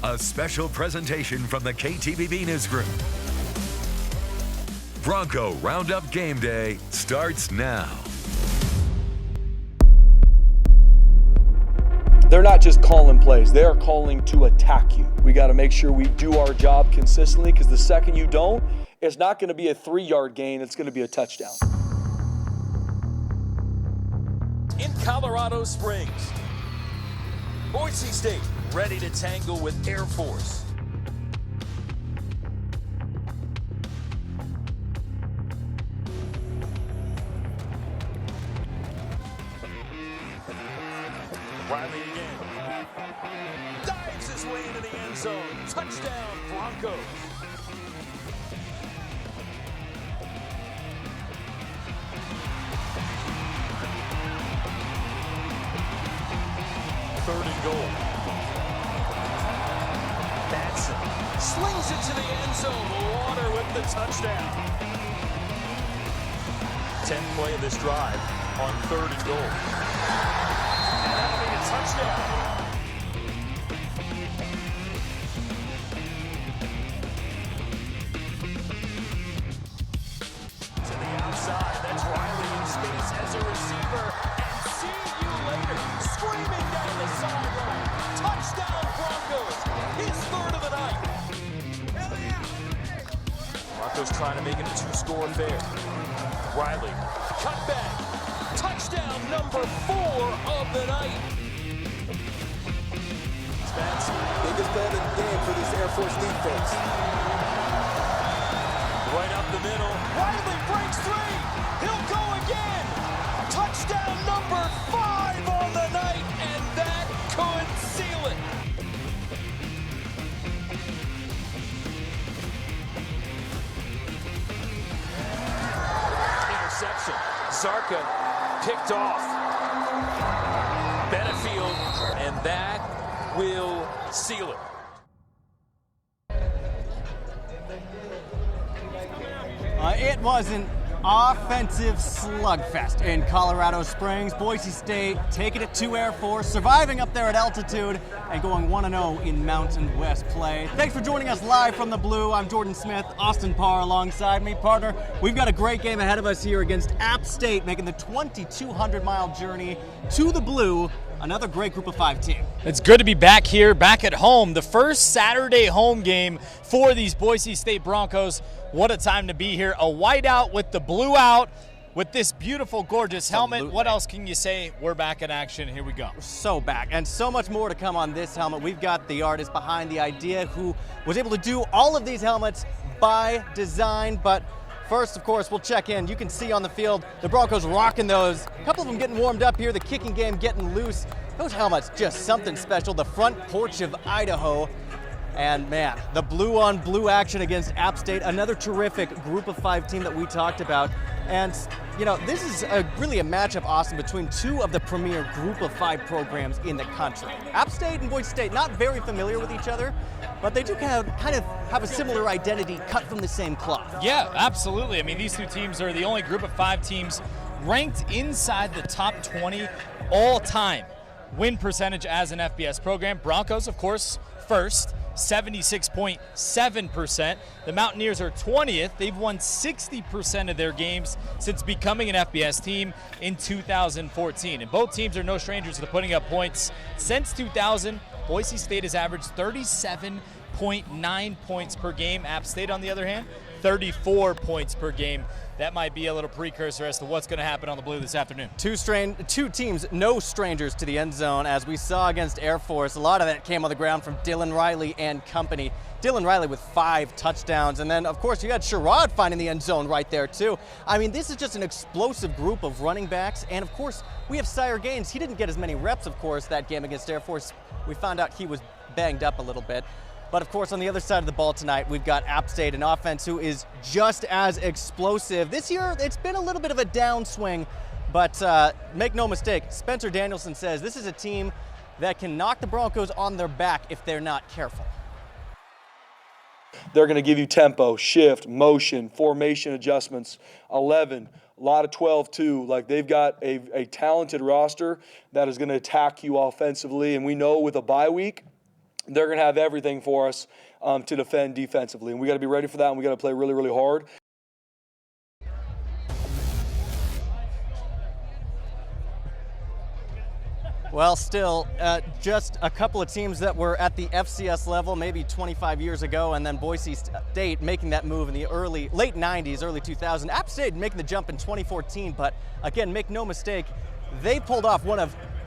A special presentation from the KTVB Newsroom. Bronco Roundup Game Day starts now. They're not just calling plays, they are calling to attack you. We got to make sure we do our job consistently, because the second you don't, it's not going to be a 3-yard gain, it's going to be a touchdown. In Colorado Springs, Boise State ready to tangle with Air Force. Riley again. Dives his way into the end zone. Touchdown, Bronco. Third and goal. Batson slings it to the end zone. Water with the touchdown. 10th play of this drive on third and goal. And that'll be a touchdown. To the outside. That's Riley in space as a receiver. And see you later. Screaming down the sideline. Touchdown Broncos. His third of the night. Broncos trying to make it a 2-score affair. Riley, cut back. Touchdown number 4 of the night. Spence. Biggest play of the game for this Air Force defense. Right up the middle. Riley breaks 3. He'll go again. Touchdown number 5 on the night, and that could seal it. Interception. Zarka picked off. Benefield, and that will seal it. It was an offensive slugfest in Colorado Springs. Boise State taking it to Air Force, surviving up there at altitude, and going 1-0 in Mountain West play. Thanks for joining us live from the Blue. I'm Jordan Smith, Austin Parr alongside me. Partner, we've got a great game ahead of us here against App State, making the 2,200-mile journey to the Blue. Another great Group of 5 team. It's good to be back here, back at home. The first Saturday home game for these Boise State Broncos. What a time to be here. A whiteout with the blue out, with this beautiful, gorgeous helmet. What else can you say? We're back in action. Here we go. We're so back, and so much more to come on this helmet. We've got the artist behind the idea who was able to do all of these helmets by design, but first, of course, we'll check in. You can see on the field the Broncos rocking those. A couple of them getting warmed up here, the kicking game getting loose. Those helmets, just something special. The front porch of Idaho. And man, the blue on blue action against App State, another terrific Group of 5 team that we talked about. And you know, this is really a matchup, Austin, between 2 of the premier Group of 5 programs in the country. App State and Boise State, not very familiar with each other, but they do kind of have a similar identity, cut from the same cloth. Yeah, absolutely. I mean, these 2 teams are the only Group of 5 teams ranked inside the top 20 all time win percentage as an FBS program. Broncos, of course, first. 76.7%. The Mountaineers are 20th. They've won 60% of their games since becoming an FBS team in 2014. And both teams are no strangers to putting up points. Since 2000, Boise State has averaged 37.9 points per game. App State, on the other hand, 34 points per game. That might be a little precursor as to what's going to happen on the Blue this afternoon. 2 teams, no strangers to the end zone, as we saw against Air Force. A lot of that came on the ground from Dylan Riley and company. Dylan Riley with 5 touchdowns. And then, of course, you had Sherrod finding the end zone right there, too. I mean, this is just an explosive group of running backs. And, of course, we have Sire Gaines. He didn't get as many reps, of course, that game against Air Force. We found out he was banged up a little bit. But, of course, on the other side of the ball tonight, we've got App State, an offense who is just as explosive. This year, it's been a little bit of a downswing, but make no mistake, Spencer Danielson says this is a team that can knock the Broncos on their back if they're not careful. They're going to give you tempo, shift, motion, formation adjustments, 11, a lot of 12 too. Like, they've got a talented roster that is going to attack you offensively. And we know with a bye week, they're going to have everything for us to defend defensively. And we got to be ready for that, and we got to play really, really hard. Well, still, just a couple of teams that were at the FCS level maybe 25 years ago, and then Boise State making that move in the late 90s, early 2000s. App State making the jump in 2014, but again, make no mistake, they pulled off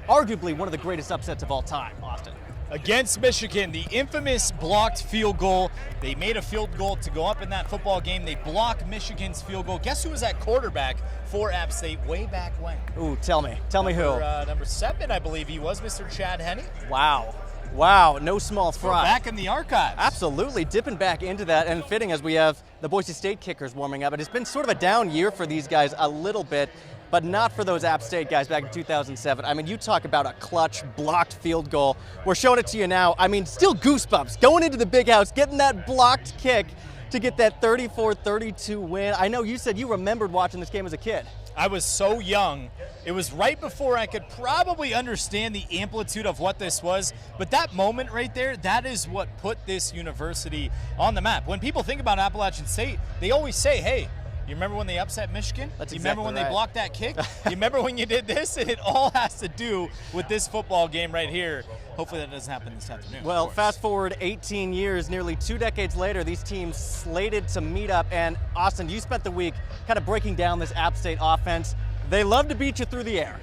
arguably one of the greatest upsets of all time, Austin. Against Michigan, the infamous blocked field goal. They made a field goal to go up in that football game. They blocked Michigan's field goal. Guess who was at quarterback for App State way back when? Ooh, tell me who. Number 7, I believe he was, Mr. Chad Henne. Wow, no small fry. Back in the archives. Absolutely, dipping back into that, and fitting as we have the Boise State kickers warming up. It's been sort of a down year for these guys a little bit, but not for those App State guys back in 2007. I mean, you talk about a clutch, blocked field goal. We're showing it to you now. I mean, still goosebumps. Going into the big house, getting that blocked kick to get that 34-32 win. I know you said you remembered watching this game as a kid. I was so young. It was right before I could probably understand the amplitude of what this was, but that moment right there, that is what put this university on the map. When people think about Appalachian State, they always say, hey, you remember when they upset Michigan? That's you exactly remember when right. they blocked that kick? You remember when you did this? And it all has to do with this football game right here. Hopefully that doesn't happen this afternoon. Well, fast forward 18 years, nearly 2 decades later, these teams slated to meet up. And Austin, you spent the week kind of breaking down this App State offense. They love to beat you through the air.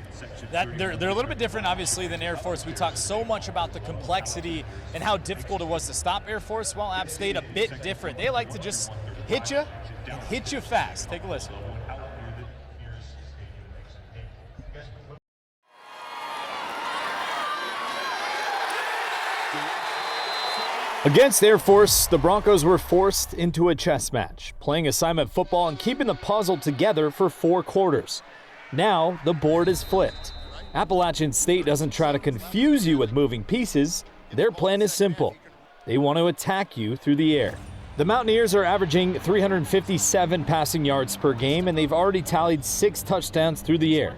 They're a little bit different, obviously, than Air Force. We talked so much about the complexity and how difficult it was to stop Air Force. Well, App State a bit different. They like to just hit you and hit you fast. Take a listen. Against Air Force, the Broncos were forced into a chess match, playing assignment football and keeping the puzzle together for 4 quarters. Now, the board is flipped. Appalachian State doesn't try to confuse you with moving pieces. Their plan is simple. They want to attack you through the air. The Mountaineers are averaging 357 passing yards per game, and they've already tallied 6 touchdowns through the air.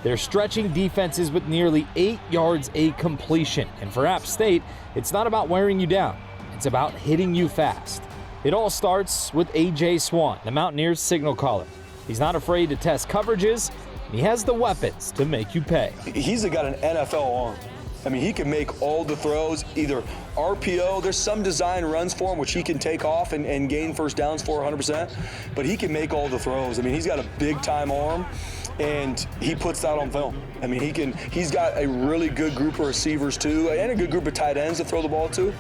They're stretching defenses with nearly 8 yards a completion. And for App State, it's not about wearing you down. It's about hitting you fast. It all starts with A.J. Swan, the Mountaineers' signal caller. He's not afraid to test coverages, and he has the weapons to make you pay. He's got an NFL arm. I mean, he can make all the throws, either RPO, there's some design runs for him which he can take off and gain first downs for 100%, but he can make all the throws. I mean, he's got a big-time arm, and he puts that on film. I mean, he's got a really good group of receivers too, and a good group of tight ends to throw the ball to,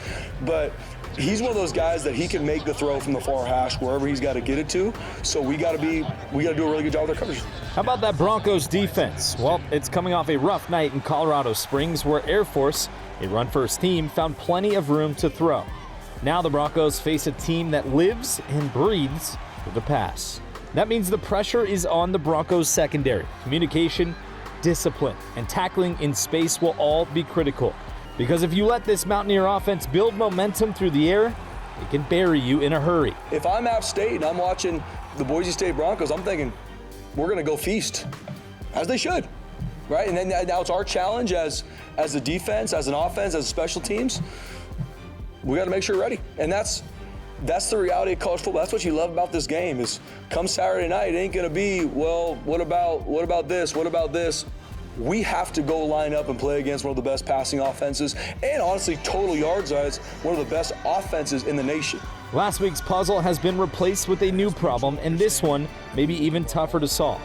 but he's one of those guys that he can make the throw from the far hash wherever he's got to get it to. So we got to do a really good job with our coverage. How about that Broncos defense? Well, it's coming off a rough night in Colorado Springs where Air Force, a run-first team, found plenty of room to throw. Now the Broncos face a team that lives and breathes with the pass. That means the pressure is on the Broncos secondary. Communication, discipline, and tackling in space will all be critical. Because if you let this Mountaineer offense build momentum through the air, it can bury you in a hurry. If I'm App State and I'm watching the Boise State Broncos, I'm thinking, we're going to go feast, as they should, right? And then now it's our challenge as a defense, as an offense, as special teams. We got to make sure we're ready. And that's the reality of college football. That's what you love about this game is come Saturday night, it ain't going to be, well, what about this? What about this? We have to go line up and play against one of the best passing offenses and honestly, total yards, one of the best offenses in the nation. Last week's puzzle has been replaced with a new problem, and this one may be even tougher to solve.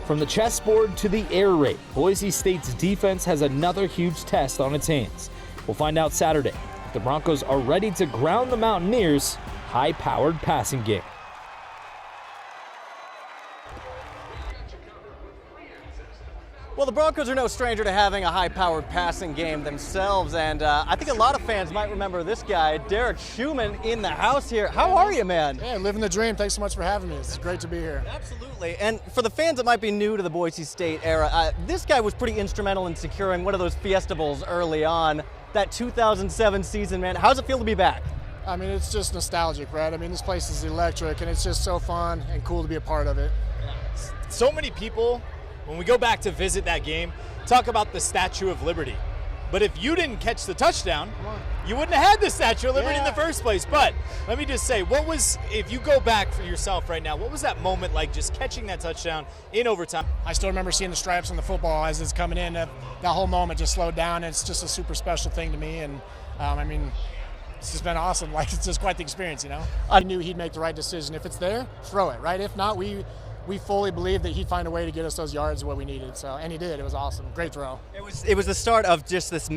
From the chessboard to the air raid, Boise State's defense has another huge test on its hands. We'll find out Saturday if the Broncos are ready to ground the Mountaineers' high-powered passing game. Well, the Broncos are no stranger to having a high-powered passing game themselves, and I think a lot of fans might remember this guy, Derek Schumann, in the house here. How are you, man? Yeah, living the dream. Thanks so much for having me. It's great to be here. Absolutely. And for the fans that might be new to the Boise State era, this guy was pretty instrumental in securing one of those Fiesta Bowls early on, that 2007 season, man. How's it feel to be back? I mean, it's just nostalgic, right? I mean, this place is electric, and it's just so fun and cool to be a part of it. So many people, when we go back to visit that game, talk about the Statue of Liberty. But if you didn't catch the touchdown, you wouldn't have had the Statue of Liberty in the first place. But let me just say, if you go back for yourself right now, what was that moment like just catching that touchdown in overtime? I still remember seeing the stripes on the football as it's coming in. That whole moment just slowed down. It's just a super special thing to me. And, it's just been awesome. Like, it's just quite the experience, you know? I knew he'd make the right decision. If it's there, throw it, right? If not, we fully believed that he'd find a way to get us those yards what we needed. So, and he did. It was awesome. Great throw. It was the start of just this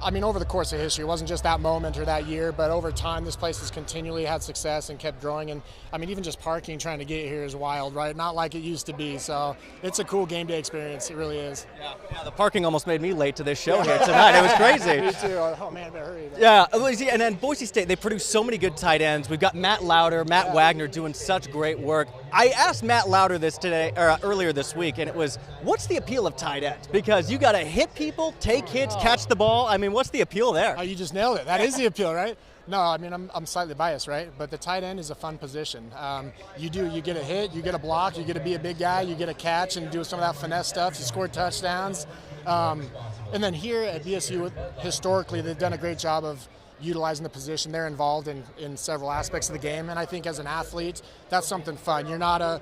over the course of history, it wasn't just that moment or that year, but over time, this place has continually had success and kept growing. And even just parking, trying to get here is wild, right? Not like it used to be. So it's a cool game day experience. It really is. Yeah, the parking almost made me late to this show here tonight. It was crazy. Me too. Oh man, I better hurry. Yeah, and then Boise State, they produce so many good tight ends. We've got Matt Lauder, Matt Wagner doing such great work. I asked Matt Lauder this earlier this week, and it was, what's the appeal of tight ends? Because you got to hit people, take hits, catch the ball. What's the appeal there? Oh, you just nailed it. That is the appeal, right? No, I'm slightly biased, right? But the tight end is a fun position. You get a hit, you get a block, you get to be a big guy, you get a catch and do some of that finesse stuff. You score touchdowns. And then here at BSU, historically, they've done a great job of utilizing the position. They're involved in several aspects of the game. And I think as an athlete, that's something fun. You're not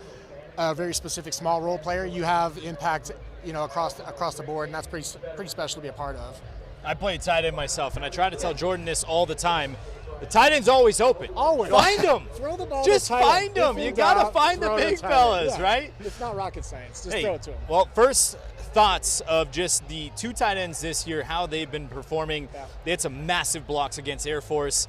a very specific small role player. You have impact, across the board, and that's pretty special to be a part of. I play tight end myself, and I try to tell Jordan this all the time. The tight end's always open. Always. Find them. Throw the ball Just to the tight find end. them. You got to find the big fellas, right? It's not rocket science. Just throw it to them. Well, first thoughts of just the two tight ends this year, how they've been performing. They had some massive blocks against Air Force.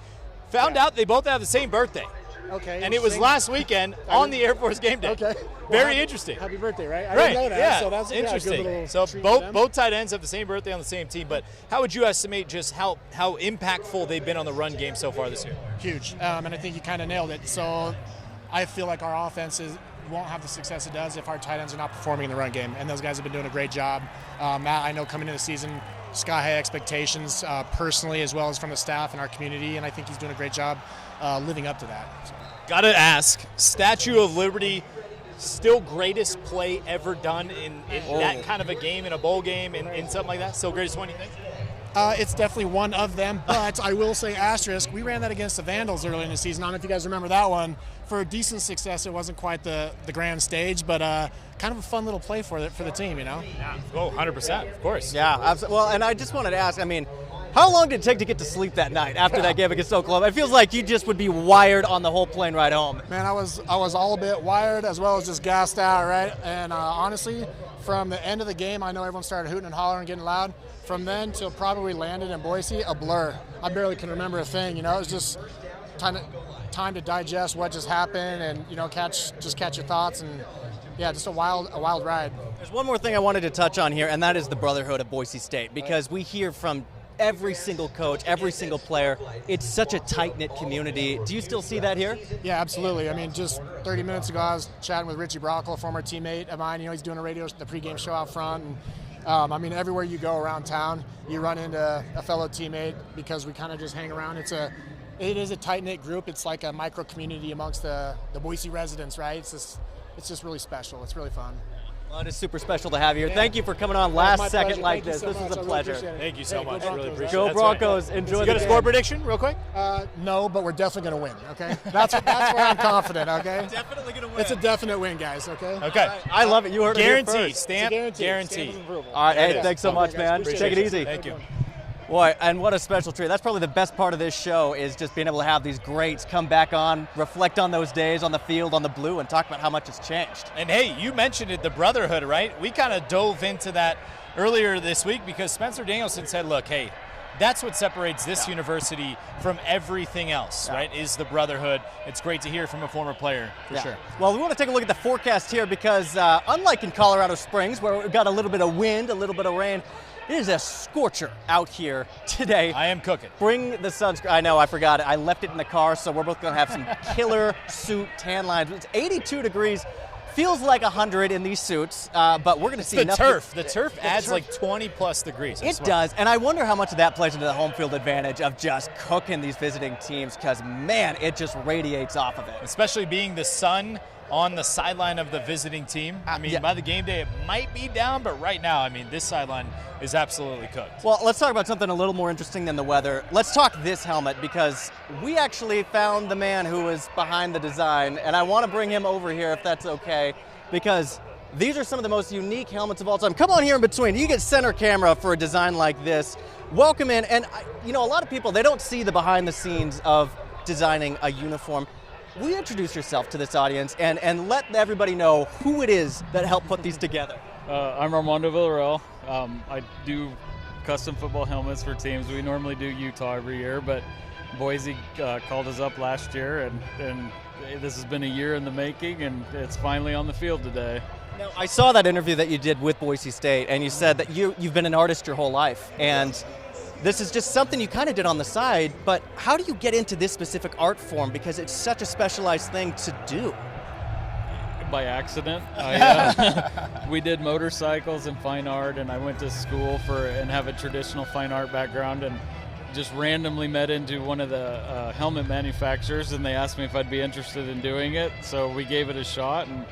Found out they both have the same birthday. Okay. And it was last weekend on the Air Force game day. Okay. Very interesting. Happy birthday, right? I Right. didn't know that. Yeah. So that's interesting. a good little So treat for them. both tight ends have the same birthday on the same team. But how would you estimate just how impactful they've been on the run game so far this year? Huge. And I think you kind of nailed it. So I feel like our offense won't have the success it does if our tight ends are not performing in the run game. And those guys have been doing a great job. Matt, I know coming into the season, sky high expectations personally as well as from the staff and our community. And I think he's doing a great job living up to that. So. Got to ask, Statue of Liberty, still greatest play ever done in that kind of a game, in a bowl game, in something like that? Still greatest one, you think? It's definitely one of them, but I will say asterisk, we ran that against the Vandals early in the season. I don't know if you guys remember that one. For decent success, it wasn't quite the grand stage, but kind of a fun little play for the team, you know? Yeah. Oh, 100%, of course. Yeah, absolutely. Well, and I just wanted to ask, how long did it take to get to sleep that night after that game against Oklahoma? It feels like you just would be wired on the whole plane ride home. Man, I was all a bit wired as well as just gassed out, right? And honestly, from the end of the game, I know everyone started hooting and hollering, getting loud. From then till probably landed in Boise, a blur. I barely can remember a thing, you know? It was just time to digest what just happened and, catch your thoughts and, yeah, just a wild ride. There's one more thing I wanted to touch on here, and that is the brotherhood of Boise State, because we hear from every single coach, every single player, it's such a tight-knit community. Do you still see that here? Yeah, absolutely. Just 30 minutes ago, I was chatting with Richie Bronco, a former teammate of mine. He's doing the pregame show out front. And, everywhere you go around town, you run into a fellow teammate because we kind of just hang around. It is a tight-knit group. It's like a micro-community amongst the Boise residents, right? It's just really special. It's really fun. Well, it is super special to have you here. Yeah. Thank you for coming on last second pleasure. like Thank you this. so This much. is a I really pleasure. appreciate it. Thank you so much. Go Really appreciate it. Go That's Broncos. right. Enjoy You the got a game. score prediction real quick? No, but we're definitely going to win, okay? That's where I'm confident, okay? Definitely going to win. It's a definite win, guys, okay? Okay. I love it. You heard it here Guarantee. first. Stamp. Guarantee. Guarantee. All right, hey, is. thanks so much, man. Appreciate Take it easy. Thank you. Boy, and what a special treat. That's probably the best part of this show is just being able to have these greats come back on, reflect on those days on the field, on the blue, and talk about how much it's changed. And hey, you mentioned it, the brotherhood, right? We kind of dove into that earlier this week because Spencer Danielson said, look, hey, that's what separates this university from everything else, right, is the brotherhood. It's great to hear from a former player, for sure. Well, we want to take a look at the forecast here because unlike in Colorado Springs where we've got a little bit of wind, a little bit of rain, it is a scorcher out here today. I am cooking. Bring the sunscreen. I know, I forgot it. I left it in the car, so we're both going to have some killer suit tan lines. It's 82 degrees. Feels like 100 in these suits, but we're going to see nothing. The turf adds like 20-plus degrees. It does, and I wonder how much of that plays into the home field advantage of just cooking these visiting teams because, man, it just radiates off of it. Especially being the sun on the sideline of the visiting team. I mean, by the game day, it might be down, but right now, I mean, this sideline is absolutely cooked. Well, let's talk about something a little more interesting than the weather. Let's talk this helmet, because we actually found the man who was behind the design, and I want to bring him over here if that's okay, because these are some of the most unique helmets of all time. Come on here in between. You get center camera for a design like this. Welcome in. And, you know, a lot of people, they don't see the behind the scenes of designing a uniform. Will you introduce yourself to this audience and let everybody know who it is that helped put these together? I'm Armando Villarreal. I do custom football helmets for teams. We normally do Utah every year, but Boise called us up last year, and this has been a year in the making, and it's finally on the field today. Now, I saw that interview that you did with Boise State, and you said that you've been an artist your whole life, and this is just something you kind of did on the side, but how do you get into this specific art form? Because it's such a specialized thing to do. By accident. We did motorcycles and fine art, and I went to school and have a traditional fine art background, and just randomly met into one of the helmet manufacturers, and they asked me if I'd be interested in doing it, so we gave it a shot, and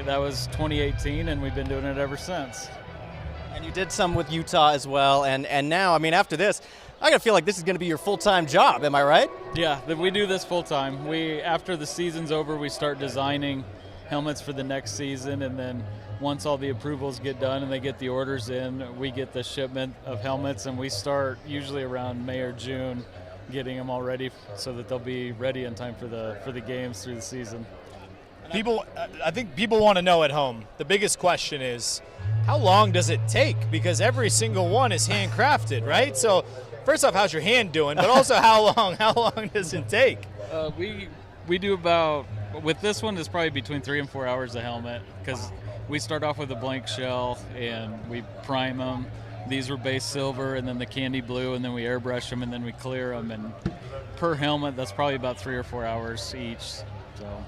that was 2018, and we've been doing it ever since. And you did some with Utah as well, and now, I mean, after this, I gotta feel like this is gonna be your full-time job, am I right? Yeah, we do this full-time. After the season's over, we start designing helmets for the next season, and then once all the approvals get done and they get the orders in, we get the shipment of helmets, and we start usually around May or June getting them all ready so that they'll be ready in time for the games through the season. I think people want to know at home, the biggest question is, how long does it take? Because every single one is handcrafted, right? So first off, how's your hand doing? But also, how long does it take? We do about, with this one, it's probably between 3 and 4 hours a helmet, because we start off with a blank shell and we prime them. These were base silver and then the candy blue, and then we airbrush them and then we clear them. And per helmet, that's probably about 3 or 4 hours each. So.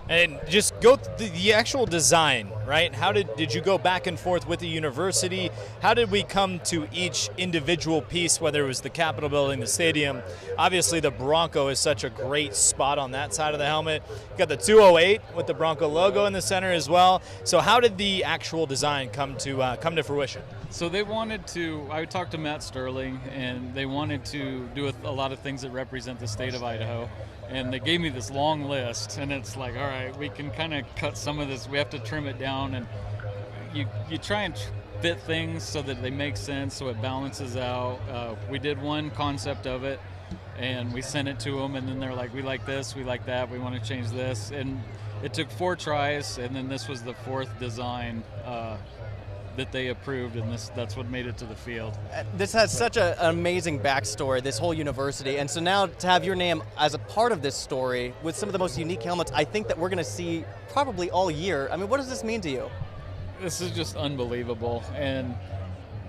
And just go through the actual design, right? How did you go back and forth with the university? How did we come to each individual piece, whether it was the Capitol building, the stadium? Obviously, the Bronco is such a great spot on that side of the helmet. You got the 208 with the Bronco logo in the center as well. So how did the actual design come to fruition? So they wanted to, I talked to Matt Sterling, and they wanted to do a lot of things that represent the state of Idaho. And they gave me this long list, and it's like, all right, we can kind of cut some of this. We have to trim it down, and you try and fit things so that they make sense, so it balances out. We did one concept of it, and we sent it to them, and then they're like, we like this, we like that, we want to change this. And it took 4 tries, and then this was the 4th design that they approved, and that's what made it to the field. This has such an amazing backstory, this whole university, and so now to have your name as a part of this story with some of the most unique helmets I think that we're going to see probably all year. I mean, what does this mean to you? This is just unbelievable, and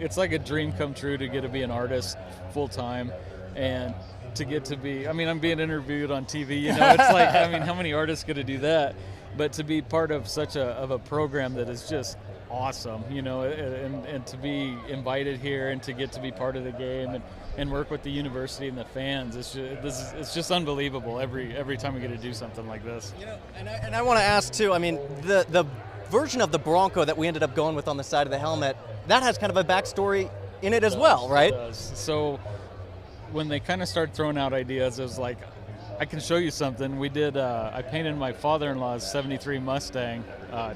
it's like a dream come true to get to be an artist full-time, and to get to be, I mean, I'm being interviewed on TV, you know, it's like, I mean, how many artists get to do that? But to be part of such a program that is just awesome, you know, and to be invited here and to get to be part of the game and work with the university and the fans, it's just unbelievable every time we get to do something like this. You know, and I want to ask too, I mean, the version of the Bronco that we ended up going with on the side of the helmet, that has kind of a backstory in it as well, right? It does. So when they kind of started throwing out ideas, it was like, I can show you something. We did, I painted my father-in-law's 73 Mustang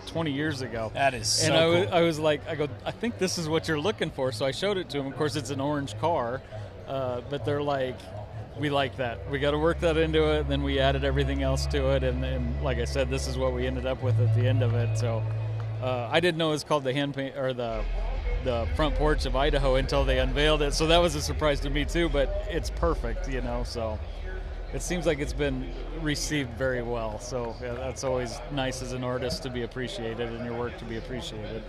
20 years ago. That is so cool. I was like, I think this is what you're looking for. So I showed it to them. Of course, it's an orange car, but they're like, we like that. We got to work that into it. And then we added everything else to it. And like I said, this is what we ended up with at the end of it. So I didn't know it was called the hand paint, or the front porch of Idaho, until they unveiled it. So that was a surprise to me too, but it's perfect, you know, so. It seems like it's been received very well, so yeah, that's always nice as an artist to be appreciated and your work to be appreciated.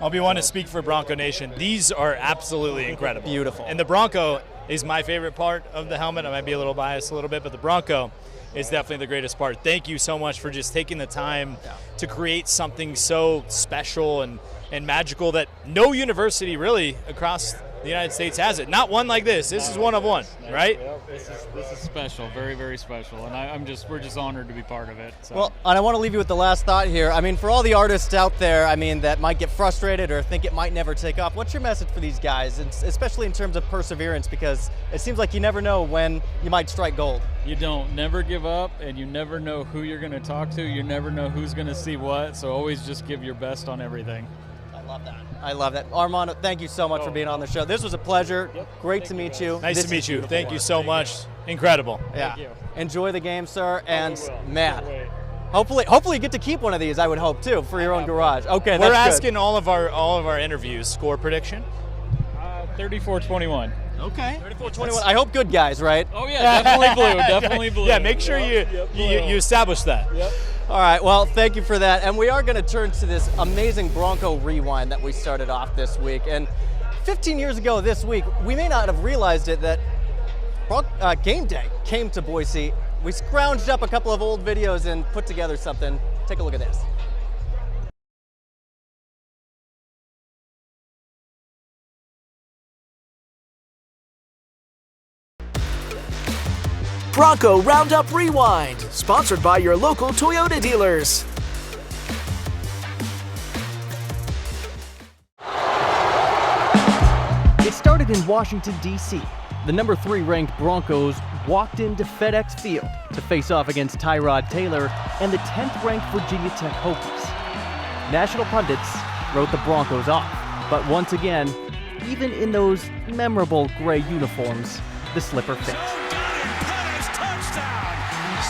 I'll be one to speak for Bronco Nation. These are absolutely incredible. Beautiful. And the Bronco is my favorite part of the helmet. I might be a little biased a little bit, but the Bronco is definitely the greatest part. Thank you so much for just taking the time to create something so special and magical that no university really across the United States has it. Not one like this. This is one of one, right? Yep. This is special, very, very special, and we're just honored to be part of it. So. Well, and I want to leave you with the last thought here. I mean, for all the artists out there, I mean, that might get frustrated or think it might never take off, what's your message for these guys, and especially in terms of perseverance, because it seems like you never know when you might strike gold. You don't. Never give up, and you never know who you're going to talk to. You never know who's going to see what, so always just give your best on everything. I love that. I love that. Armando, thank you so much for being on the show. This was a pleasure. Yep. Great to meet you. Nice to meet you. Thank you so much. Incredible. Yeah. Thank you. Enjoy the game, sir. And man, hopefully you get to keep one of these. I would hope too for your own garage. Okay, we're asking all of our interviews score prediction. 34-21. Okay. 34-21. I hope good guys, right? Oh yeah, definitely blue. Definitely blue. Yeah, make sure you establish that. Yep. All right, well, thank you for that. And we are going to turn to this amazing Bronco rewind that we started off this week. And 15 years ago this week, we may not have realized it, that Gameday came to Boise. We scrounged up a couple of old videos and put together something. Take a look at this. Bronco Roundup Rewind, sponsored by your local Toyota dealers. It started in Washington, D.C. The number 3 ranked Broncos walked into FedEx Field to face off against Tyrod Taylor and the 10th ranked Virginia Tech Hokies. National pundits wrote the Broncos off, but once again, even in those memorable gray uniforms, the slipper fit.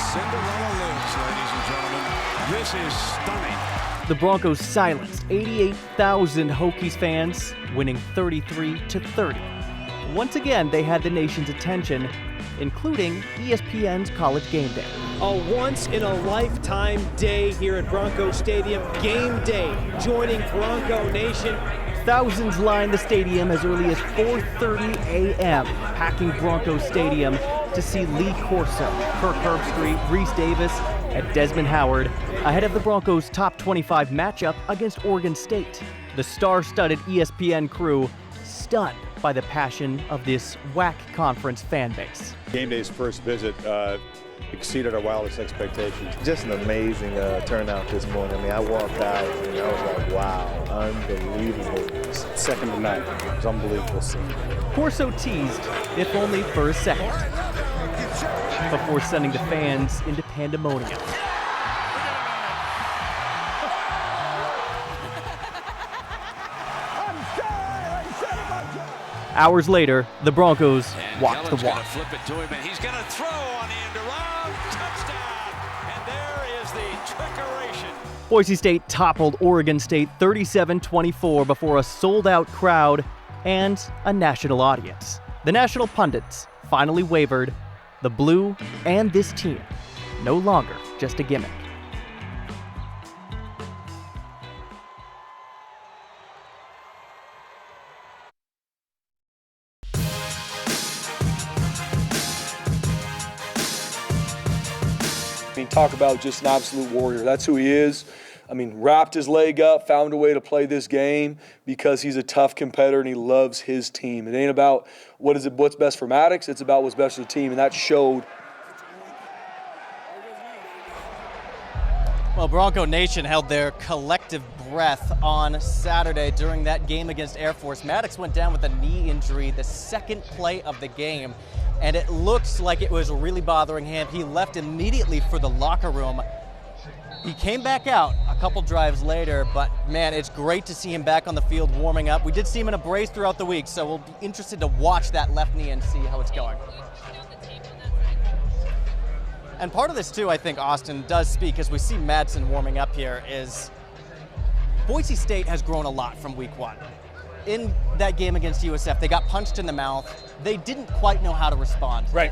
Cinderella lives, ladies and gentlemen. This is stunning. The Broncos silenced 88,000 Hokies fans, winning 33-30. Once again, they had the nation's attention, including ESPN's College Gameday. A once-in-a-lifetime day here at Bronco Stadium. Gameday joining Bronco Nation. Thousands lined the stadium as early as 4:30 a.m., packing Bronco Stadium to see Lee Corso, Kirk Herbstreit, Reese Davis, and Desmond Howard ahead of the Broncos' top 25 matchup against Oregon State. The star-studded ESPN crew stunned by the passion of this WAC conference fan base. Gameday's first visit exceeded our wildest expectations. Just an amazing turnout this morning. I mean, I walked out and I was like, wow, unbelievable. Second to none. It was unbelievable scene. Corso teased, if only for a second, before sending the fans into pandemonium. Hours later, the Broncos walked the walk. Flip it to him, and he's going to throw on the end around. Touchdown! And there is the trickeration. Boise State toppled Oregon State 37-24 before a sold-out crowd and a national audience. The national pundits finally wavered. The blue and this team, no longer just a gimmick. Talk about just an absolute warrior. That's who he is. I mean, wrapped his leg up, found a way to play this game because he's a tough competitor and he loves his team. It ain't about what's best for Maddox, it's about what's best for the team, and that showed. Well, Bronco Nation held their collective breath on Saturday during that game against Air Force. Maddox went down with a knee injury the second play of the game, and it looks like it was really bothering him. He left immediately for the locker room. He came back out a couple drives later, but man, it's great to see him back on the field warming up. We did see him in a brace throughout the week, so we'll be interested to watch that left knee and see how it's going. And part of this too, I think, Austin, does speak, as we see Madsen warming up here, is Boise State has grown a lot from week one. In that game against USF, they got punched in the mouth. They didn't quite know how to respond. Right.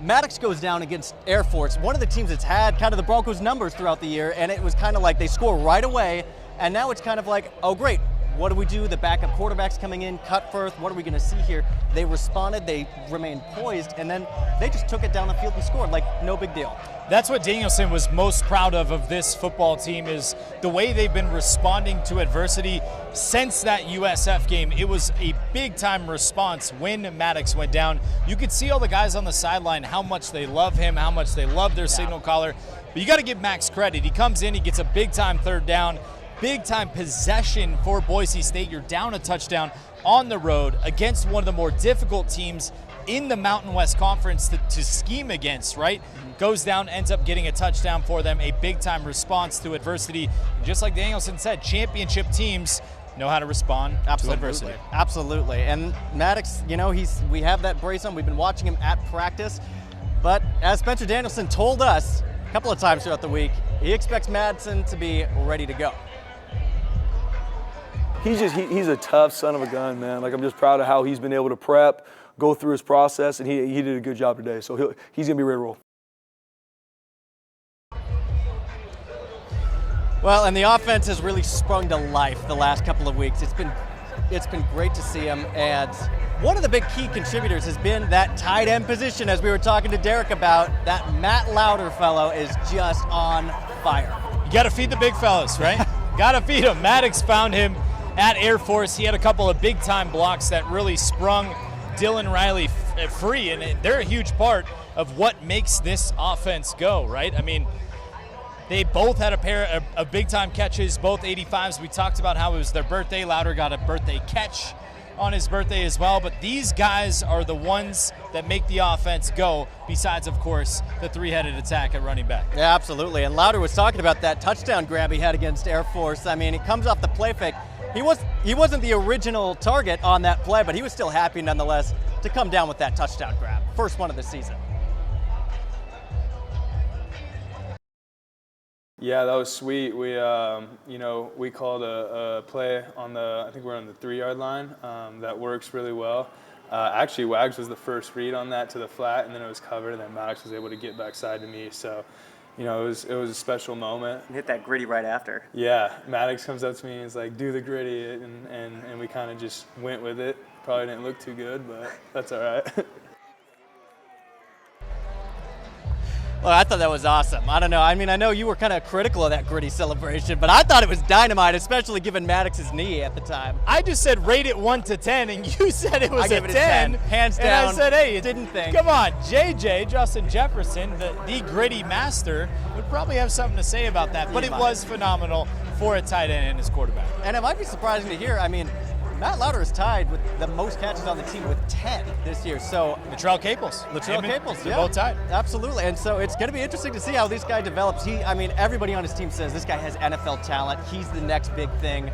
Maddox goes down against Air Force, one of the teams that's had kind of the Broncos' numbers throughout the year, and it was kind of like they score right away, and now it's kind of like, oh great, what do we do? The backup quarterback's coming in, cut first. What are we going to see here? They responded, they remained poised, and then they just took it down the field and scored like no big deal. That's what Danielson was most proud of this football team, is the way they've been responding to adversity since that USF game. It was a big-time response when Maddox went down. You could see all the guys on the sideline, how much they love him, how much they love their signal caller. But you got to give Max credit. He comes in, he gets a big-time third down, big-time possession for Boise State. You're down a touchdown on the road against one of the more difficult teams in the Mountain West Conference to scheme against, right? Goes down, ends up getting a touchdown for them, a big-time response to adversity. And just like Danielson said, championship teams know how to respond to adversity. Absolutely. And Maddox, you know, we have that brace on. We've been watching him at practice. But as Spencer Danielson told us a couple of times throughout the week, he expects Madsen to be ready to go. He's a tough son of a gun, man. Like, I'm just proud of how he's been able to prep, go through his process, and he did a good job today. So he's going to be ready to roll. Well, and the offense has really sprung to life the last couple of weeks. It's been great to see him, and one of the big key contributors has been that tight end position, as we were talking to Derek about. That Matt Lauder fellow is just on fire. You got to feed the big fellas, right? Got to feed them. Maddox found him at Air Force. He had a couple of big-time blocks that really sprung Dylan Riley free, and they're a huge part of what makes this offense go, right? I mean, they both had a pair of big-time catches, both 85s. We talked about how it was their birthday. Lauder got a birthday catch on his birthday as well, but these guys are the ones that make the offense go, besides, of course, the three-headed attack at running back. Yeah, absolutely, and Lauder was talking about that touchdown grab he had against Air Force. I mean, it comes off the play fake. He wasn't the original target on that play, but he was still happy nonetheless to come down with that touchdown grab. First one of the season. Yeah, that was sweet. We, we called a play on I think we're on the 3-yard line. That works really well. Actually, Wags was the first read on that to the flat, and then it was covered, and then Maddox was able to get backside to me. So, it was a special moment. You hit that gritty right after. Yeah, Maddox comes up to me and is like, do the gritty, and we kind of just went with it. Probably didn't look too good, but that's all right. Well, I thought that was awesome. I don't know. I mean, I know you were kind of critical of that gritty celebration, but I thought it was dynamite, especially given Maddox's knee at the time. I just said rate it 1 to 10, and you said it was I gave it 10. Hands down. And I said, hey, didn't think. Come on, JJ, Justin Jefferson, the gritty master, would probably have something to say about that. But it was phenomenal for a tight end and his quarterback. And it might be surprising to hear. I mean, Matt Lauder is tied with the most catches on the team with 10 this year. So Latrell Caples. They're both tied. Absolutely. And so it's going to be interesting to see how this guy develops. Everybody on his team says this guy has NFL talent. He's the next big thing.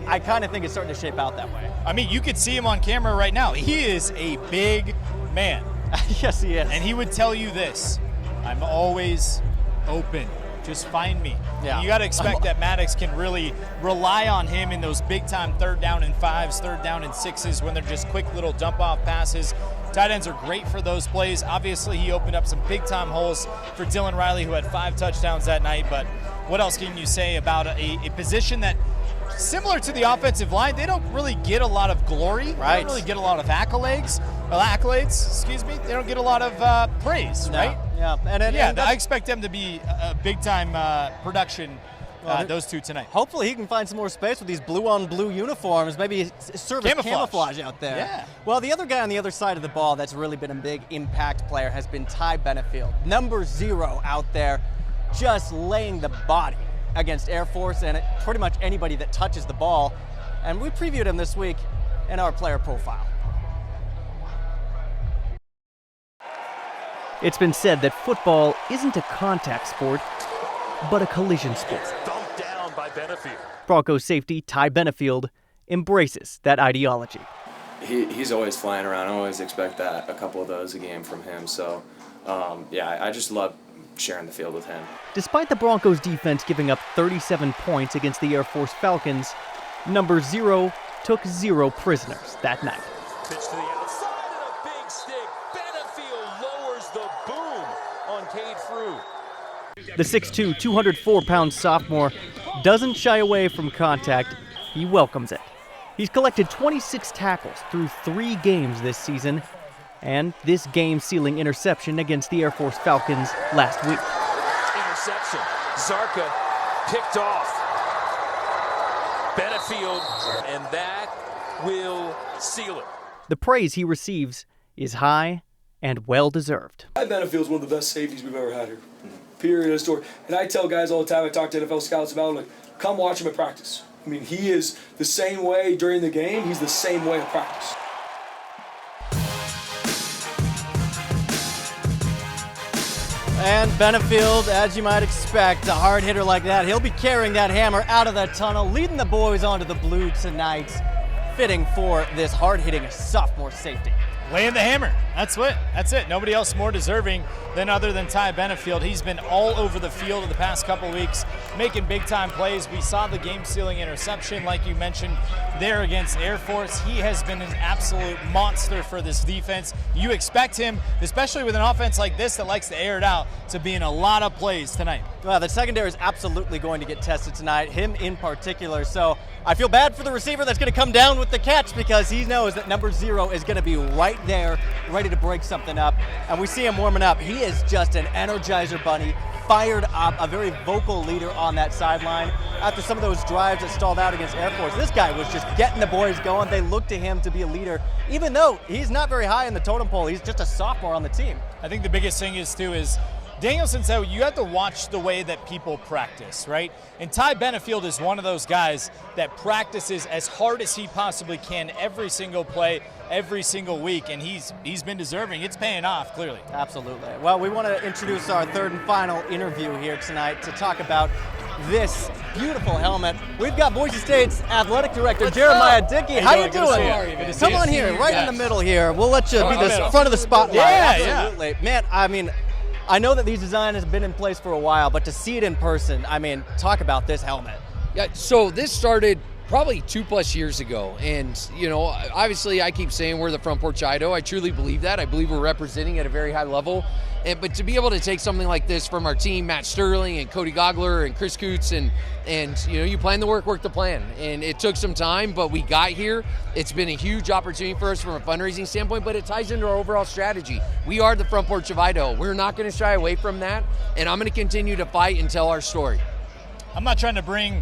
I kind of think it's starting to shape out that way. I mean, you could see him on camera right now. He is a big man. Yes, he is. And he would tell you this: I'm always open. Just find me. Yeah. You got to expect that Maddox can really rely on him in those big-time 3rd down and 5s, 3rd down and 6s when they're just quick little dump-off passes. Tight ends are great for those plays. Obviously, he opened up some big-time holes for Dylan Riley, who had 5 touchdowns that night. But what else can you say about a position that, similar to the offensive line, they don't really get a lot of glory. Right. They don't really get a lot of accolades. They don't get a lot of praise, right? Yeah. And I expect them to be a big-time production, those two tonight. Hopefully he can find some more space with these blue-on-blue uniforms, maybe serve as camouflage out there. Yeah. Well, the other guy on the other side of the ball that's really been a big impact player has been Ty Benefield. Number 0 out there, just laying the body against Air Force and pretty much anybody that touches the ball. And we previewed him this week in our player profile. It's been said that football isn't a contact sport, but a collision sport. Dumped down by Benefield. Broncos safety Ty Benefield embraces that ideology. He's always flying around. I always expect that, a couple of those a game from him. So, I just love sharing the field with him. Despite the Broncos defense giving up 37 points against the Air Force Falcons, number 0 took 0 prisoners that night. Pitch to the outside and a big stick. Benefield lowers the boom on Cade Frew. The 6'2", 204-pound sophomore doesn't shy away from contact he welcomes it. He's collected 26 tackles through 3 games this season, and this game-sealing interception against the Air Force Falcons last week. Interception. Zarka picked off. Benefield, and that will seal it. The praise he receives is high and well-deserved. Ty Benefield's one of the best safeties we've ever had here. Period of story. And I tell guys all the time, I talk to NFL scouts about him, like, come watch him at practice. I mean, he is the same way during the game, he's the same way at practice. And Benefield, as you might expect, a hard hitter like that, he'll be carrying that hammer out of that tunnel, leading the boys onto the blue tonight. Fitting for this hard-hitting sophomore safety. Laying the hammer. That's it. Nobody else more deserving than Ty Benefield. He's been all over the field in the past couple weeks, making big-time plays. We saw the game-sealing interception, like you mentioned, there against Air Force. He has been an absolute monster for this defense. You expect him, especially with an offense like this that likes to air it out, to be in a lot of plays tonight. Well, the secondary is absolutely going to get tested tonight, him in particular. So I feel bad for the receiver that's going to come down with the catch, because he knows that number 0 is going to be right there, ready to break something up. And we see him warming up. He is just an Energizer bunny, fired up, a very vocal leader on that sideline. After some of those drives that stalled out against Air Force, this guy was just getting the boys going. They look to him to be a leader, even though he's not very high in the totem pole. He's just a sophomore on the team. I think the biggest thing is Danielson said you have to watch the way that people practice, right? And Ty Benefield is one of those guys that practices as hard as he possibly can every single play, every single week, and he's been deserving. It's paying off, clearly. Absolutely. Well, we want to introduce our third and final interview here tonight to talk about this beautiful helmet. We've got Boise State's athletic director, Jeremiah Dickey. How you doing? Come on here, right in the middle here. We'll let you be the front of the spotlight. Absolutely. Yeah. Man, I mean, I know that these designs have been in place for a while, but to see it in person, I mean, talk about this helmet. Yeah, so this started probably 2+ years ago. And, you know, obviously I keep saying we're the Front Porch Idaho. I truly believe that. I believe we're representing at a very high level. But to be able to take something like this from our team, Matt Sterling and Cody Gogler and Chris Coots, and you know, you plan the work the plan. And it took some time, but we got here. It's been a huge opportunity for us from a fundraising standpoint, but it ties into our overall strategy. We are the Front Porch of Idaho. We're not going to shy away from that, and I'm going to continue to fight and tell our story. I'm not trying to bring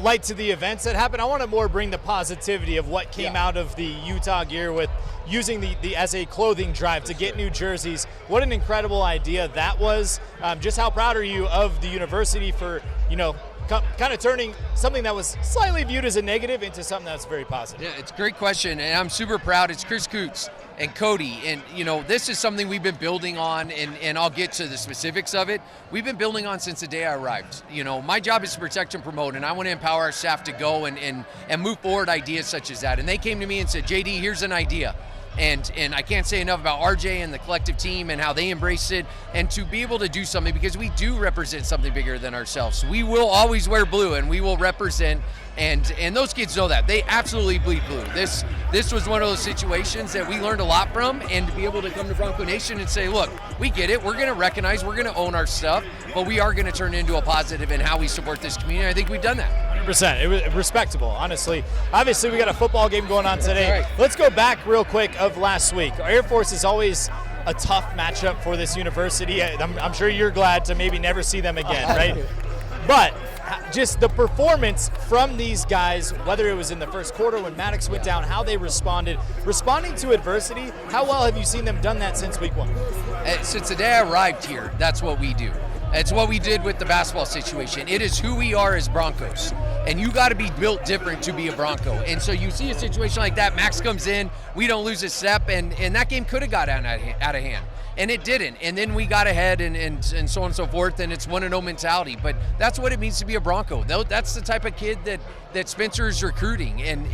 light to the events that happened. I want to more bring the positivity of what came out of the Utah gear with using the as a clothing drive to get new jerseys. What an incredible idea that was. Just how proud are you of the university for, you know, kind of turning something that was slightly viewed as a negative into something that's very positive? Yeah, it's a great question, and I'm super proud. It's Chris Coots and Cody, and you know, this is something we've been building on, and I'll get to the specifics of it. We've been building on since the day I arrived. You know, my job is to protect and promote, and I want to empower our staff to go and move forward ideas such as that. And they came to me and said, JD, here's an idea. And I can't say enough about RJ and the collective team and how they embraced it, and to be able to do something, because we do represent something bigger than ourselves. We will always wear blue, and we will represent, and those kids know that. They absolutely bleed blue. This was one of those situations that we learned a lot from, and to be able to come to Bronco Nation and say, look, we get it. We're going to recognize, we're going to own our stuff, but we are going to turn it into a positive in how we support this community. I think we've done that. 100%. It was respectable, honestly. Obviously, we got a football game going on today. Right. Let's go back real quick of last week. Air Force is always a tough matchup for this university. I'm sure you're glad to maybe never see them again, right? But just the performance from these guys, whether it was in the first quarter when Maddox went down, how they responding to adversity, how well have you seen them done that since week 1? Since the day I arrived here, that's what we do. It's what we did with the basketball situation. It is who we are as Broncos. And you got to be built different to be a Bronco. And so you see a situation like that, Max comes in, we don't lose a step, and that game could have got out of hand. And it didn't. And then we got ahead and so on and so forth, and it's 1-0 mentality. But that's what it means to be a Bronco. That's the type of kid that Spencer is recruiting, and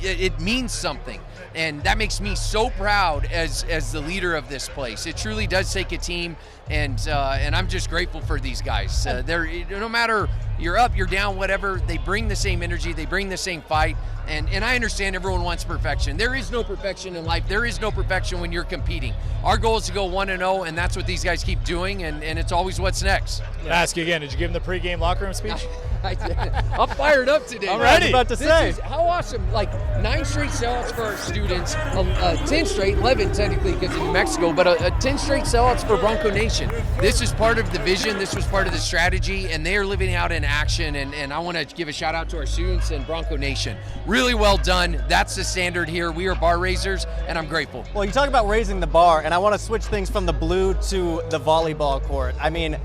it means something. And that makes me so proud as the leader of this place. It truly does take a team, and I'm just grateful for these guys. They're, no matter you're up, you're down, whatever, they bring the same energy, they bring the same fight. And I understand everyone wants perfection. There is no perfection in life. There is no perfection when you're competing. Our goal is to go 1-0, and that's what these guys keep doing, and it's always what's next. I'll ask you again, did you give them the pregame locker room speech? I'm fired up today. I'm ready. About to say. This is how awesome. Like 9 straight sellouts for our students, 10 straight, 11 technically because of New Mexico, but 10 straight sellouts for Bronco Nation. This is part of the vision. This was part of the strategy, and they are living out in action. And I want to give a shout out to our students and Bronco Nation. Really well done. That's the standard here. We are bar raisers, and I'm grateful. Well, you talk about raising the bar, and I want to switch things from the blue to the volleyball court. I mean,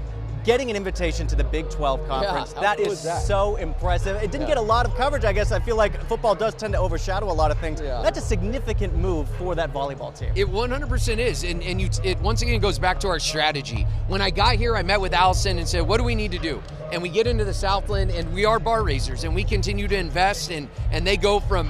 getting an invitation to the Big 12 conference, that is so impressive. It didn't get a lot of coverage, I guess. I feel like football does tend to overshadow a lot of things. That's a significant move for that volleyball team. It 100% is, and it once again goes back to our strategy. When I got here, I met with Allison and said, what do we need to do? And we get into the Southland, and we are bar raisers, and we continue to invest, and they go from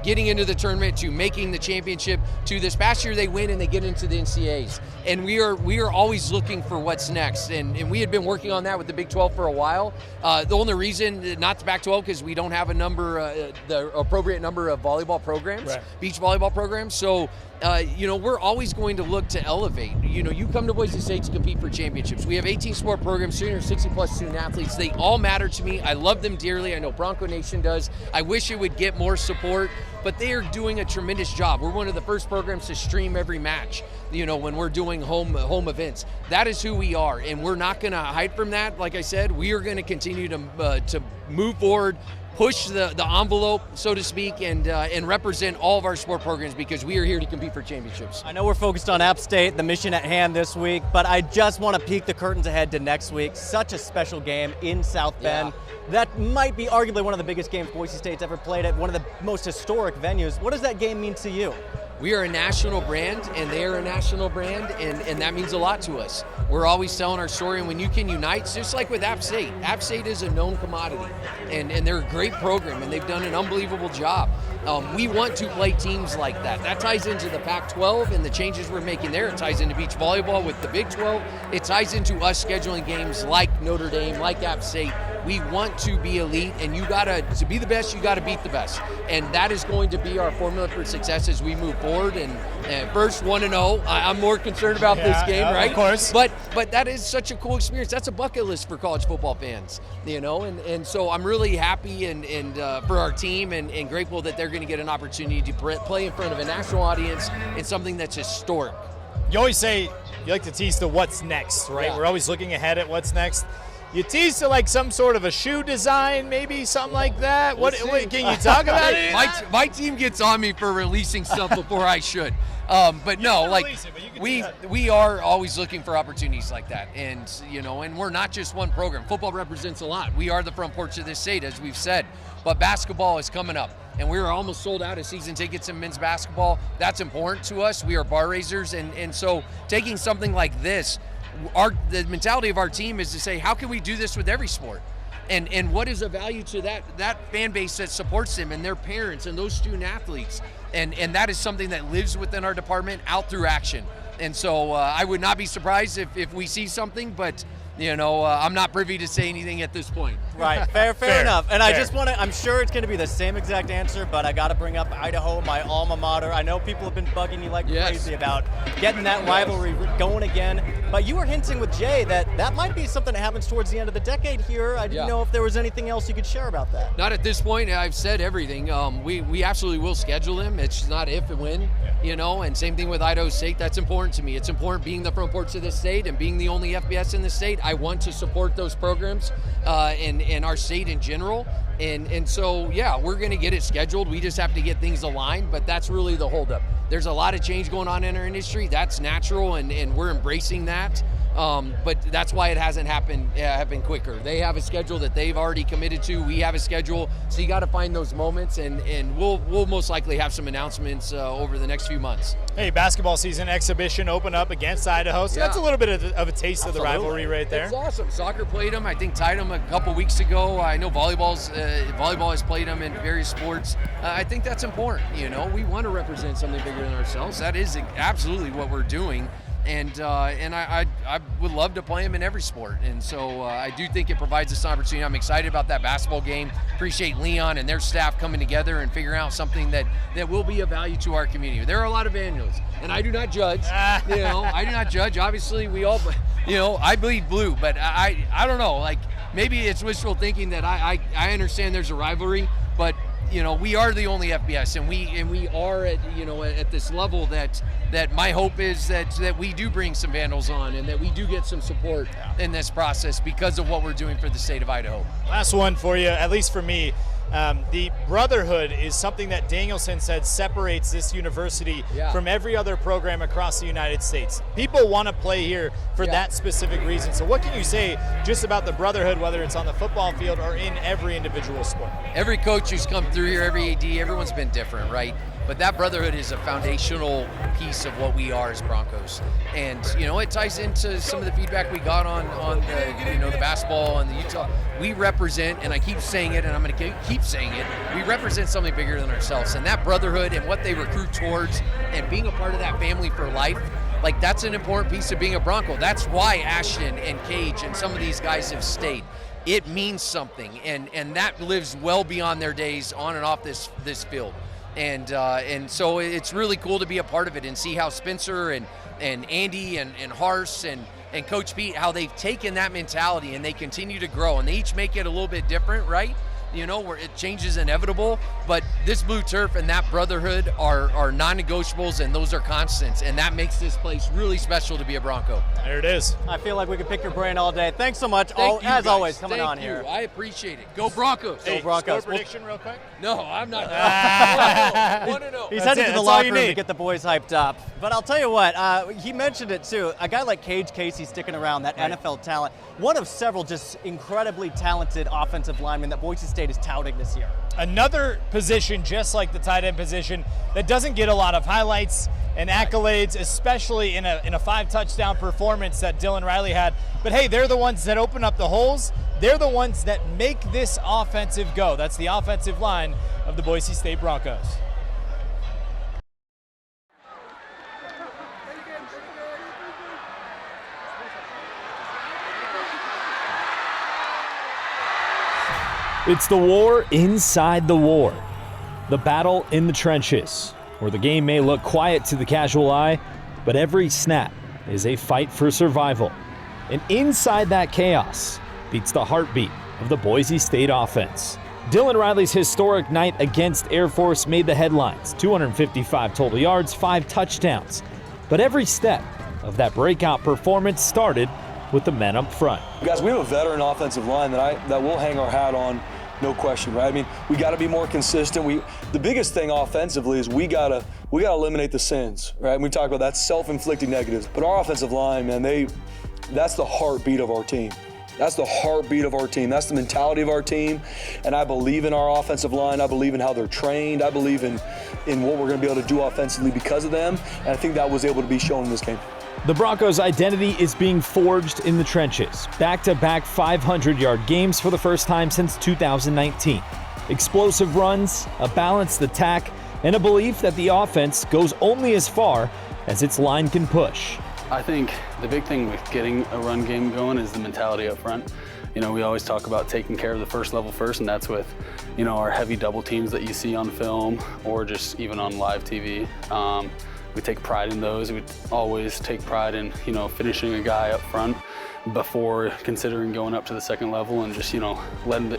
getting into the tournament to making the championship to this past year they win and they get into the NCAAs. And we are always looking for what's next, and we had been working on that with the Big 12 for a while. The only reason not to Pac-12 because we don't have the appropriate number of volleyball programs, beach volleyball programs. So we're always going to look to elevate. You come to Boise State to compete for championships. We have 18 sport programs, 360+ student athletes. They all matter to me. I love them dearly. I know Bronco Nation does. I wish it would get more support, but they are doing a tremendous job. We're one of the first programs to stream every match, when we're doing home events. That is who we are, and we're not going to hide from that. Like I said, we are going to continue to move forward, push the envelope, so to speak, and represent all of our sport programs because we are here to compete for championships. I know we're focused on App State, the mission at hand this week, but I just want to peek the curtains ahead to next week. Such a special game in South Bend. That might be arguably one of the biggest games Boise State's ever played at, one of the most historic venues. What does that game mean to you? We are a national brand, and they are a national brand, and that means a lot to us. We're always telling our story, and when you can unite, just like with App State is a known commodity, and they're a great program, and they've done an unbelievable job. We want to play teams like that. That ties into the Pac-12 and the changes we're making there. It ties into beach volleyball with the Big 12. It ties into us scheduling games like Notre Dame, like App State. We want to be elite, and to be the best, you got to beat the best. And that is going to be our formula for success as we move forward. And first 1-0, I'm more concerned about this game, right? Of course. But that is such a cool experience. That's a bucket list for college football fans, and so I'm really happy and for our team and grateful that they're going to get an opportunity to play in front of a national audience in something that's historic. You always say you like to tease the what's next, right? Yeah. We're always looking ahead at what's next. You tease to like some sort of a shoe design, maybe something like that. What can you talk about it? My team gets on me for releasing stuff before I should. But no, we are always looking for opportunities like that, and and we're not just one program. Football represents a lot. We are the front porch of this state, as we've said. But basketball is coming up, and we're almost sold out of season tickets in men's basketball. That's important to us. We are bar raisers, and so taking something like this. The mentality of our team is to say, how can we do this with every sport? And what is the value to that fan base that supports them and their parents and those student athletes? And that is something that lives within our department out through action. And so I would not be surprised if we see something, but I'm not privy to say anything at this point. Right, fair enough. And I just want to, I'm sure it's going to be the same exact answer, but I got to bring up Idaho, my alma mater. I know people have been bugging you like crazy about getting that rivalry going again, but you were hinting with Jay that might be something that happens towards the end of the decade here. I didn't know if there was anything else you could share about that. Not at this point. I've said everything. We absolutely will schedule him. It's not if and when, and same thing with Idaho State. That's important to me. It's important being the front porch of this state and being the only FBS in the state. I want to support those programs and our state in general. And so, we're going to get it scheduled. We just have to get things aligned, but that's really the holdup. There's a lot of change going on in our industry. That's natural, and we're embracing that. But that's why it hasn't happened quicker. They have a schedule that they've already committed to. We have a schedule, so you got to find those moments, and we'll most likely have some announcements over the next few months. Hey, basketball season exhibition open up against Idaho, so that's a little bit of a taste of the rivalry right there. It's awesome. Soccer played them. I think tied them a couple weeks ago. I know volleyball has played them in various sports. I think that's important. We want to represent something bigger than ourselves. That is absolutely what we're doing. And I would love to play him in every sport. And so I do think it provides us an opportunity. I'm excited about that basketball game. Appreciate Leon and their staff coming together and figuring out something that will be of value to our community. There are a lot of annuals, and I do not judge. I do not judge. Obviously, we all, I bleed blue, but I don't know. Like, maybe it's wishful thinking that I understand there's a rivalry, but we are the only FBS, and we are at at this level that my hope is that we do bring some Vandals on, and that we do get some support in this process because of what we're doing for the state of Idaho. Last one for you, at least for me. The brotherhood is something that Danielson said separates this university from every other program across the United States. People want to play here for that specific reason. So what can you say just about the brotherhood, whether it's on the football field or in every individual sport? Every coach who's come through here, every AD, everyone's been different, right? But that brotherhood is a foundational piece of what we are as Broncos. And, it ties into some of the feedback we got on the, the basketball and the Utah. We represent, and I keep saying it, and I'm going to keep saying it, we represent something bigger than ourselves. And that brotherhood and what they recruit towards and being a part of that family for life, like that's an important piece of being a Bronco. That's why Ashton and Cage and some of these guys have stayed. It means something, and that lives well beyond their days on and off this field. And so it's really cool to be a part of it and see how Spencer and Andy and Hars and Coach Pete, how they've taken that mentality and they continue to grow, and they each make it a little bit different, right? Where it change is inevitable, but this blue turf and that brotherhood are non-negotiables, and those are constants, and that makes this place really special to be a Bronco. There it is. I feel like we could pick your brain all day. Thanks so much, as always, coming on here. I appreciate it. Go Broncos. Go Broncos. Score prediction real quick? No, I'm not. 1-0. He's headed to the locker room to get the boys hyped up. But I'll tell you what, he mentioned it too. A guy like Cage Casey sticking around, that NFL talent, one of several just incredibly talented offensive linemen that Boise State is touting this year. Another position, just like the tight end position, that doesn't get a lot of highlights and accolades, especially in a 5-touchdown performance that Dylan Riley had. But hey, they're the ones that open up the holes. They're the ones that make this offensive go. That's the offensive line of the Boise State Broncos. It's the war inside the war. The battle in the trenches, where the game may look quiet to the casual eye, but every snap is a fight for survival. And inside that chaos beats the heartbeat of the Boise State offense. Dylan Riley's historic night against Air Force made the headlines. 255 total yards, 5 touchdowns. But every step of that breakout performance started with the men up front. Guys, we have a veteran offensive line that we'll hang our hat on, no question, right? I mean, we got to be more consistent. The biggest thing offensively is we gotta eliminate the sins, right? And we talk about that self-inflicted negatives, but our offensive line, man, that's the heartbeat of our team. That's the heartbeat of our team. That's the mentality of our team. And I believe in our offensive line. I believe in how they're trained. I believe in what we're going to be able to do offensively because of them. And I think that was able to be shown in this game. The Broncos' identity is being forged in the trenches. Back-to-back 500-yard games for the first time since 2019. Explosive runs, a balanced attack, and a belief that the offense goes only as far as its line can push. I think the big thing with getting a run game going is the mentality up front. We always talk about taking care of the first level first, and that's with, our heavy double teams that you see on film or just even on live TV. We take pride in those. We always take pride in, finishing a guy up front before considering going up to the second level, and just, letting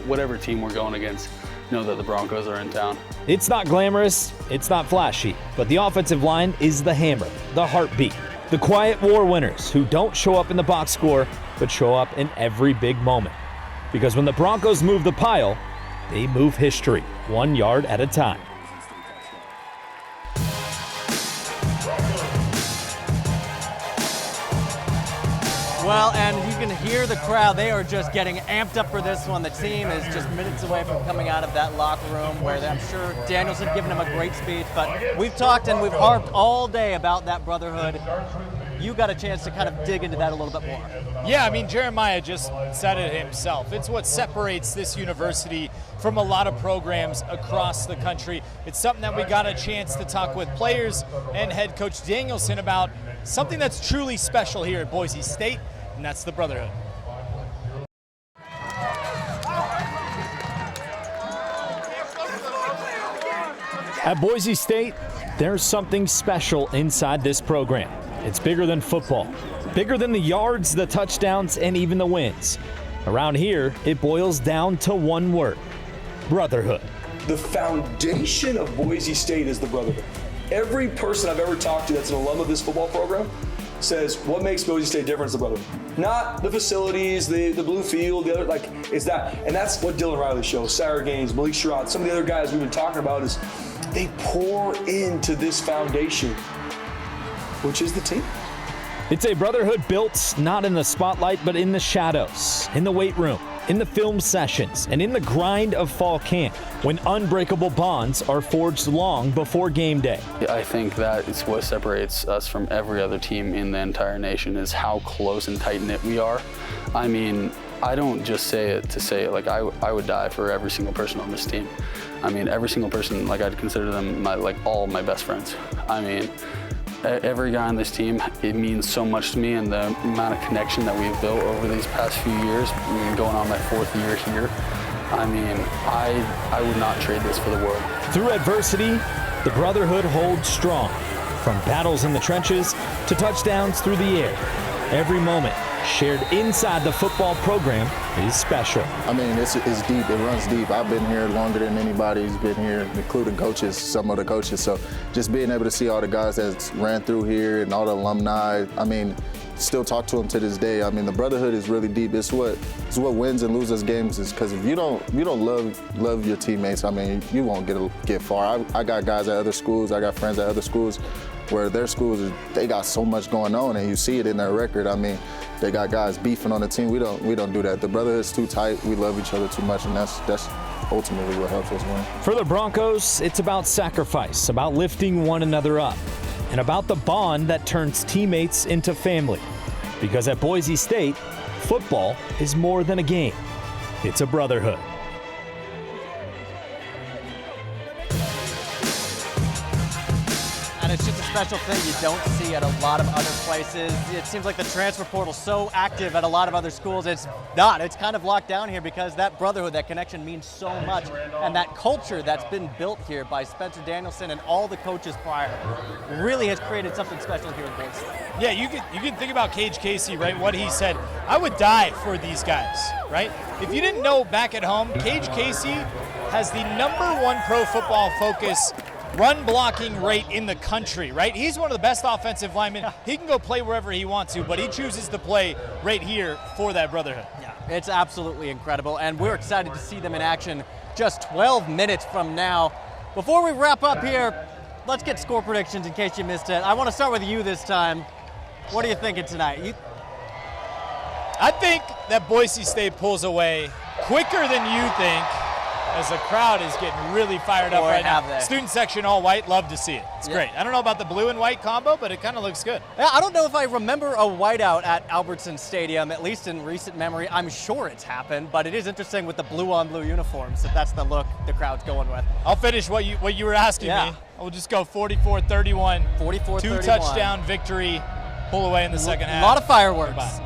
whatever team we're going against know that the Broncos are in town. It's not glamorous, it's not flashy, but the offensive line is the hammer, the heartbeat. The quiet war winners who don't show up in the box score, but show up in every big moment. Because when the Broncos move the pile, they move history, 1 yard at a time. Well, and you can hear the crowd. They are just getting amped up for this one. The team is just minutes away from coming out of that locker room where I'm sure Danielson giving them a great speech. But we've talked and we've harped all day about that brotherhood. You got a chance to kind of dig into that a little bit more. Yeah, I mean, Jeremiah just said it himself. It's what separates this university from a lot of programs across the country. It's something that we got a chance to talk with players and head coach Danielson about, something that's truly special here at Boise State, and that's the brotherhood. At Boise State, there's something special inside this program. It's bigger than football, bigger than the yards, the touchdowns, and even the wins. Around here, it boils down to one word: brotherhood. The foundation of Boise State is the brotherhood. Every person I've ever talked to that's an alum of this football program says what makes Boise State different is the brotherhood. Not the facilities, the blue field, the other, like, it's that. And that's what Dylan Riley shows, Sarah Gaines, Malik Sherrod, some of the other guys we've been talking about is they pour into this foundation, which is the team. It's a brotherhood built not in the spotlight, but in the shadows, in the weight room, in the film sessions, and in the grind of fall camp, when unbreakable bonds are forged long before game day. I think that is what separates us from every other team in the entire nation, is how close and tight-knit we are. I mean, I don't just say it to say it. Like, I would die for every single person on this team. I mean, every single person, like, I'd consider them all my best friends. I mean, every guy on this team, it means so much to me, and the amount of connection that we've built over these past few years, going on my 4th year here, I mean, I would not trade this for the world. Through adversity, the brotherhood holds strong. From battles in the trenches to touchdowns through the air, every moment shared inside the football program is special. I mean, it's deep. It runs deep. I've been here longer than anybody's been here, including coaches, some of the coaches. So just being able to see all the guys that ran through here and all the alumni, I mean, still talk to them to this day. I mean, the brotherhood is really deep. It's what wins and loses games, is because if you don't love your teammates, I mean, you won't get far. I got guys at other schools. I got friends at other schools where their schools, they got so much going on, and you see it in their record. I mean, they got guys beefing on the team. We don't do that. The brotherhood's too tight. We love each other too much, and that's ultimately what helps us win. For the Broncos, it's about sacrifice, about lifting one another up, and about the bond that turns teammates into family. Because at Boise State, football is more than a game. It's a brotherhood. And it's just a special thing you don't see at a lot of other places. It seems like the transfer portal's so active at a lot of other schools. It's not. It's kind of locked down here because that brotherhood, that connection means so much. And that culture that's been built here by Spencer Danielson and all the coaches prior really has created something special here in Boise. Yeah, you can think about Cage Casey, right? What he said, I would die for these guys, right? If you didn't know back at home, Cage Casey has the #1 Pro Football Focus run blocking rate in the country, right? He's one of the best offensive linemen. He can go play wherever he wants to, but he chooses to play right here for that brotherhood. Yeah, it's absolutely incredible, and we're excited to see them in action just 12 minutes from now. Before we wrap up here, let's get score predictions in case you missed it. I want to start with you this time. What are you thinking tonight? I think that Boise State pulls away quicker than you think, as the crowd is getting really fired up right now. Student section all white, love to see it. It's great. I don't know about the blue and white combo, but it kind of looks good. Yeah, I don't know if I remember a whiteout at Albertson Stadium, at least in recent memory. I'm sure it's happened, but it is interesting with the blue on blue uniforms that that's the look the crowd's going with. I'll finish what you were asking me. I'll just go 44-31. 44-31. 2-touchdown victory, pull away in the second half. A lot of fireworks.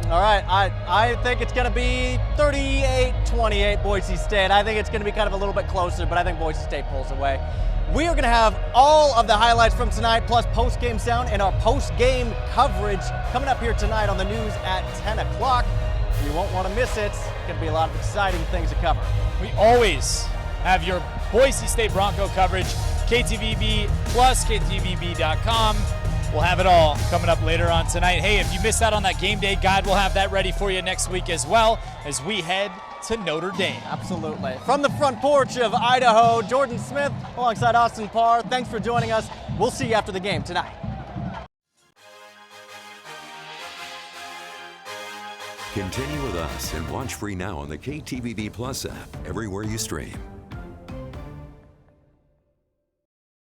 All right, I think it's going to be 38-28 Boise State. I think it's going to be kind of a little bit closer, but I think Boise State pulls away. We are going to have all of the highlights from tonight, plus post-game sound and our post-game coverage coming up here tonight on the news at 10 o'clock. You won't want to miss it. It's going to be a lot of exciting things to cover. We always have your Boise State Bronco coverage, KTVB plus KTVB.com. We'll have it all coming up later on tonight. Hey, if you missed out on that game day guide, we'll have that ready for you next week as well as we head to Notre Dame. Absolutely. From the front porch of Idaho, Jordan Smith alongside Austin Parr. Thanks for joining us. We'll see you after the game tonight. Continue with us and watch free now on the KTVB Plus app everywhere you stream.